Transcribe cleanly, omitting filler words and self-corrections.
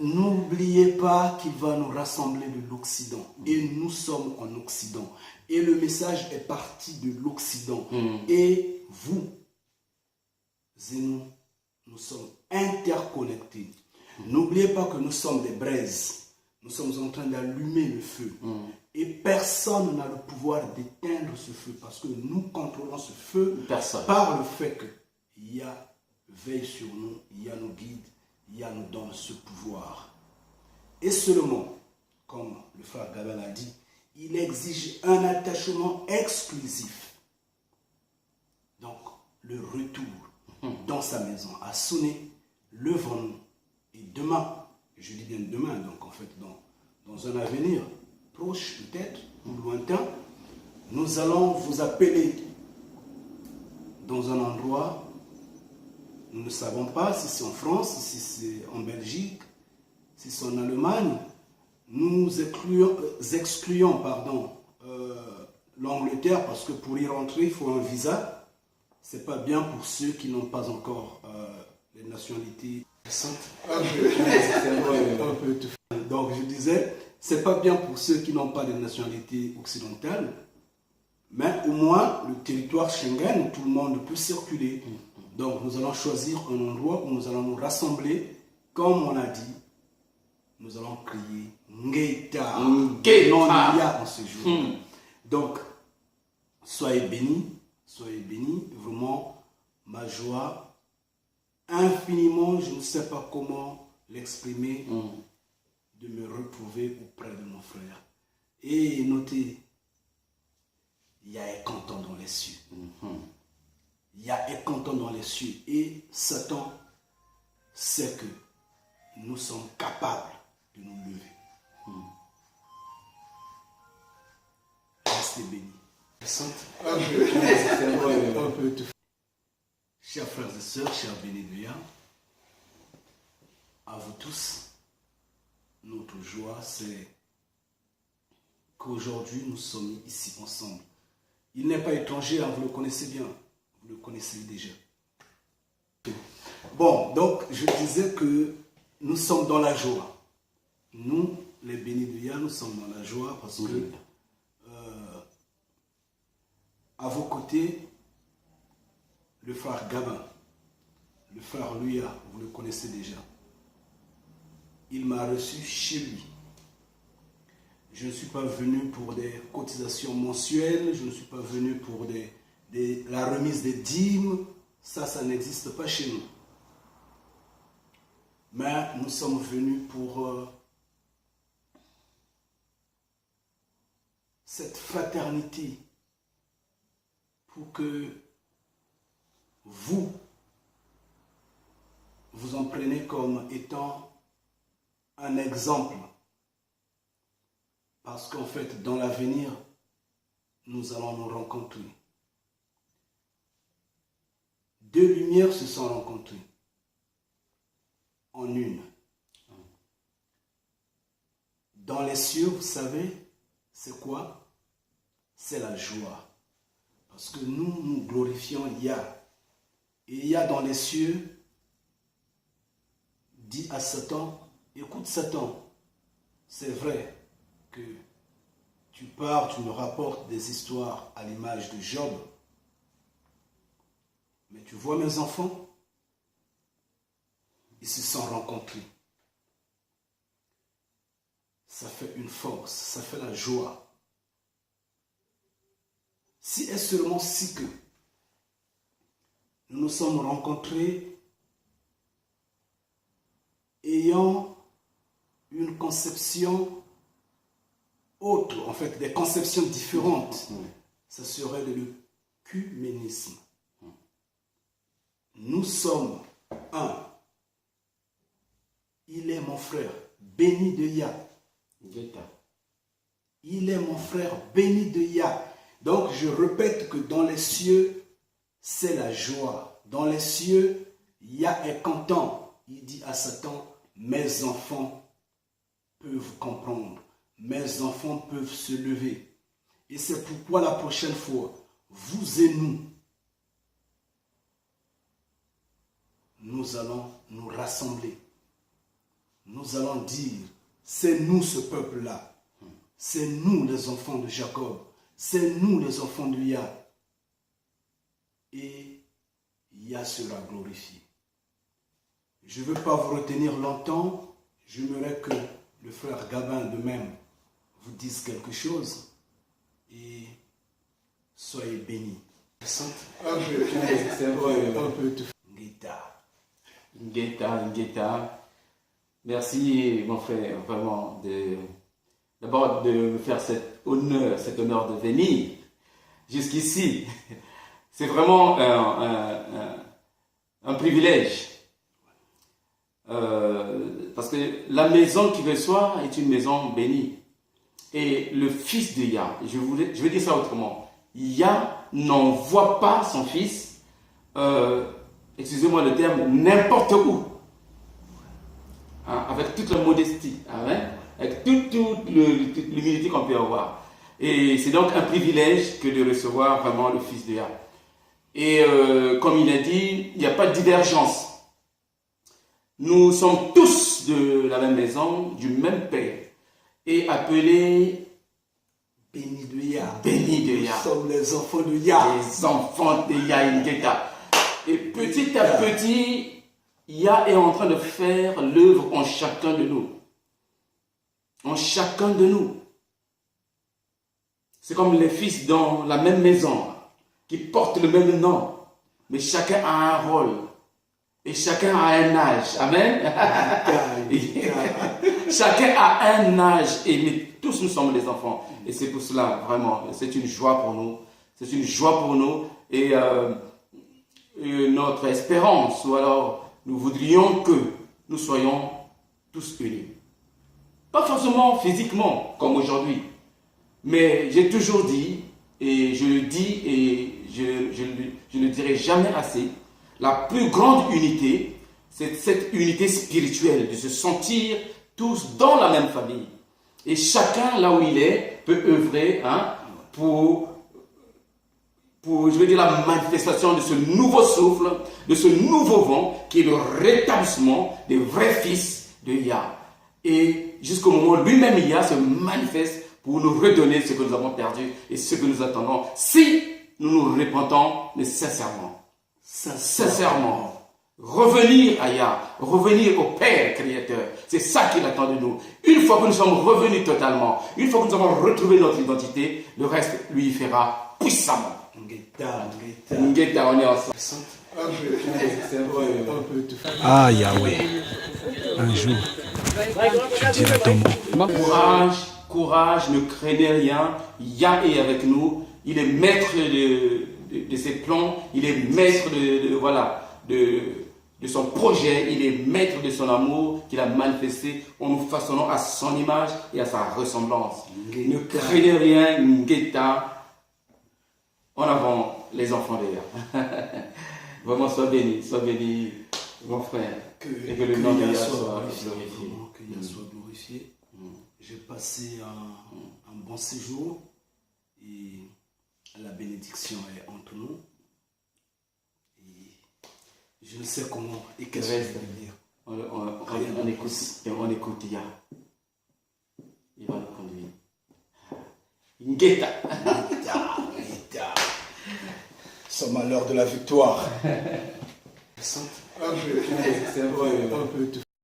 n'oubliez pas qu'il va nous rassembler de l'Occident. Et nous sommes en Occident. Et le message est parti de l'Occident. Et vous et nous sommes interconnectés. N'oubliez pas que nous sommes des braises. Nous sommes en train d'allumer le feu. Et personne n'a le pouvoir d'éteindre ce feu parce que nous contrôlons ce feu par le fait qu'il y a veille sur nous, il y a nos guides, il y a nous donne ce pouvoir. Et seulement, comme le frère Gabin a dit, il exige un attachement exclusif. Donc, le retour dans sa maison a sonné, levons-nous. Et demain, je dis bien demain, donc en fait dans un avenir proche peut-être, ou lointain, nous allons vous appeler dans un endroit, nous ne savons pas si c'est en France, si c'est en Belgique, si c'est en Allemagne. Nous excluons l'Angleterre parce que pour y rentrer, il faut un visa. Ce n'est pas bien pour ceux qui n'ont pas encore les nationalités. Donc je disais, c'est pas bien pour ceux qui n'ont pas de nationalité occidentale, mais au moins le territoire Schengen, tout le monde peut circuler. Donc nous allons choisir un endroit où nous allons nous rassembler, comme on a dit, nous allons crier Ngeita, non il y a en ce jour. Donc soyez bénis, vraiment ma joie. Infiniment, je ne sais pas comment l'exprimer, de me retrouver auprès de mon frère. Et notez, il y a un canton dans les cieux. Il y a un canton dans les cieux. Et Satan sait que nous sommes capables de nous lever. Restez bénis. Un peu tout. Chers frères et sœurs, chers bénédictins, à vous tous, notre joie, c'est qu'aujourd'hui nous sommes ici ensemble. Il n'est pas étranger, vous le connaissez bien, vous le connaissez déjà. Bon, donc je disais que nous sommes dans la joie. Nous, les bénédictins, nous sommes dans la joie parce que à vos côtés, le frère Gabin, le frère Luya, vous le connaissez déjà. Il m'a reçu chez lui. Je ne suis pas venu pour des cotisations mensuelles, je ne suis pas venu pour la remise des dîmes. Ça n'existe pas chez nous. Mais nous sommes venus pour cette fraternité, pour que vous en prenez comme étant un exemple. Parce qu'en fait, dans l'avenir, nous allons nous rencontrer. Deux lumières se sont rencontrées en une. Dans les cieux, vous savez, c'est quoi? C'est la joie. Parce que nous glorifions Yah. Et Yah dans les cieux dit à Satan, écoute Satan, c'est vrai que tu pars, tu me rapportes des histoires à l'image de Job. Mais tu vois mes enfants, ils se sont rencontrés. Ça fait une force, ça fait la joie. Si est seulement si que nous nous sommes rencontrés ayant une conception autre, en fait, des conceptions différentes, ça serait de l'œcuménisme. Nous sommes un. Il est mon frère, béni de Yah. Il est mon frère, béni de Yah. Donc, je répète que dans les cieux, c'est la joie. Dans les cieux, Yah est content. Il dit à Satan, mes enfants peuvent comprendre. Mes enfants peuvent se lever. Et c'est pourquoi la prochaine fois, vous et nous allons nous rassembler nous allons dire, c'est nous ce peuple-là. C'est nous les enfants de Jacob. C'est nous les enfants de Yah. Et Yah sera glorifié. Je ne veux pas vous retenir longtemps. J'aimerais que le frère Gabin de même vous dise quelque chose. Et soyez bénis. Un peu de Ngeta. Merci, mon frère, vraiment, d'abord de me faire cet honneur de venir jusqu'ici. C'est vraiment un privilège. Parce que la maison qui reçoit est une maison bénie. Et le fils de Yah, je vais dire ça autrement, Yah n'envoie pas son fils, excusez-moi le terme, n'importe où. Hein, avec toute la modestie, hein, avec toute l'humilité qu'on peut avoir. Et c'est donc un privilège que de recevoir vraiment le fils de Yah. Et comme il a dit, il n'y a pas de divergence. Nous sommes tous de la même maison, du même père, et appelés bénis de Yah. Bénis de Yah. Nous sommes les enfants de Yah. Les enfants de Yah Ngeta. Et petit à petit, Yah est en train de faire l'œuvre en chacun de nous. En chacun de nous. C'est comme les fils dans la même maison, qui portent le même nom, mais chacun a un rôle. Et chacun a un âge. Amen. Chacun a un âge. Et tous nous sommes les enfants. Et c'est pour cela, vraiment, c'est une joie pour nous. C'est une joie pour nous. Et notre espérance, ou alors nous voudrions que nous soyons tous unis. Pas forcément physiquement, comme aujourd'hui. Mais j'ai toujours dit, et je le dis, et je ne le dirai jamais assez, la plus grande unité, c'est cette unité spirituelle, de se sentir tous dans la même famille. Et chacun, là où il est, peut œuvrer pour, je veux dire, la manifestation de ce nouveau souffle, de ce nouveau vent, qui est le rétablissement des vrais fils de Yah. Et jusqu'au moment où lui-même, Yah, se manifeste pour nous redonner ce que nous avons perdu et ce que nous attendons, si nous nous repentons nécessairement. Sincèrement, revenir à Yah, revenir au Père Créateur, c'est ça qu'il attend de nous. Une fois que nous sommes revenus totalement, une fois que nous avons retrouvé notre identité, le reste lui fera puissamment. Ngeta, on est ensemble. Ah Yahweh, un jour, tu diras ton mot. Courage, ne craignez rien, Yah est avec nous, il est maître de ses plans, il est maître de son projet, il est maître de son amour qu'il a manifesté en nous façonnant à son image et à sa ressemblance. Ne craignez rien, Ngeta, en avant les enfants de Yah. Vraiment, sois béni, mon frère. Et que le nom de Yah soit glorifié. Que Yah soit glorifié. J'ai passé un bon séjour et la bénédiction est entre nous. Et je ne sais comment et qu'est-ce que je vais dire. On écoute Yah. Il va nous conduire. Ngeta. Nous sommes à l'heure de la victoire. Un peu